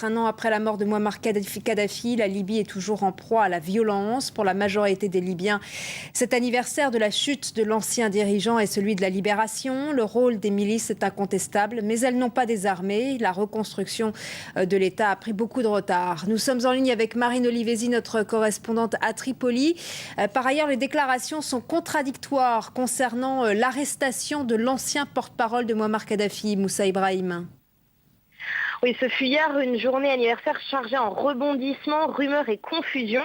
Un an après la mort de Mouammar Kadhafi, la Libye est toujours en proie à la violence. Pour la majorité des Libyens, cet anniversaire de la chute de l'ancien dirigeant est celui de la libération. Le rôle des milices est incontestable, mais elles n'ont pas désarmé. La reconstruction de l'État a pris beaucoup de retard. Nous sommes en ligne avec Marine Olivesi, notre correspondante à Tripoli. Par ailleurs, les déclarations sont contradictoires concernant l'arrestation de l'ancien porte-parole de Mouammar Kadhafi, Moussa Ibrahim. Oui, ce fut hier une journée anniversaire chargée en rebondissements, rumeurs et confusion.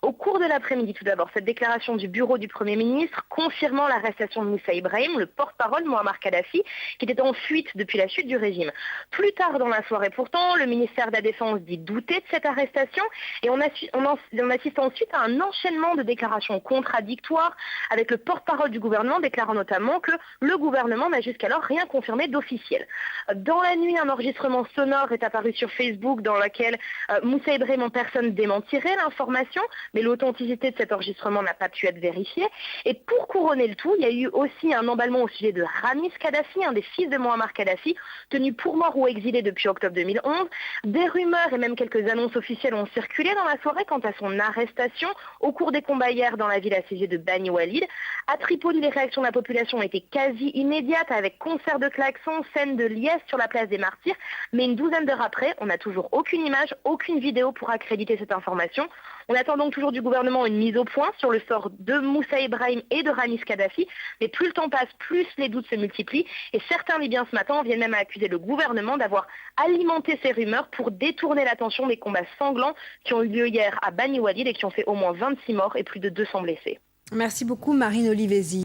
Au cours de l'après-midi, tout d'abord, cette déclaration du bureau du Premier ministre confirmant l'arrestation de Moussa Ibrahim, le porte-parole de Mouammar Kadhafi, qui était en fuite depuis la chute du régime. Plus tard dans la soirée, pourtant, le ministère de la Défense dit douter de cette arrestation et on assiste ensuite à un enchaînement de déclarations contradictoires avec le porte-parole du gouvernement déclarant notamment que le gouvernement n'a jusqu'alors rien confirmé d'officiel. Dans la nuit, un enregistrement sonore est apparu sur Facebook dans lequel Moussa Ibrahim en personne démentirait l'information, mais l'authenticité de cet enregistrement n'a pas pu être vérifiée. Et pour couronner le tout, il y a eu aussi un emballement au sujet de Ramiz Kadhafi, un des fils de Mouammar Kadhafi, tenu pour mort ou exilé depuis octobre 2011. Des rumeurs et même quelques annonces officielles ont circulé dans la soirée quant à son arrestation au cours des combats hier dans la ville assiégée de Bani Walid. À Tripoli, les réactions de la population ont été quasi immédiates avec concert de klaxons, scène de liesse sur la place des Martyrs, mais une douzaine d'heures après, on n'a toujours aucune image, aucune vidéo pour accréditer cette information. On attend donc toujours du gouvernement une mise au point sur le sort de Moussa Ibrahim et de Ramiz Kadhafi. Mais plus le temps passe, plus les doutes se multiplient. Et certains Libyens ce matin viennent même à accuser le gouvernement d'avoir alimenté ces rumeurs pour détourner l'attention des combats sanglants qui ont eu lieu hier à Bani Walid et qui ont fait au moins 26 morts et plus de 200 blessés. Merci beaucoup Marine Olivesi.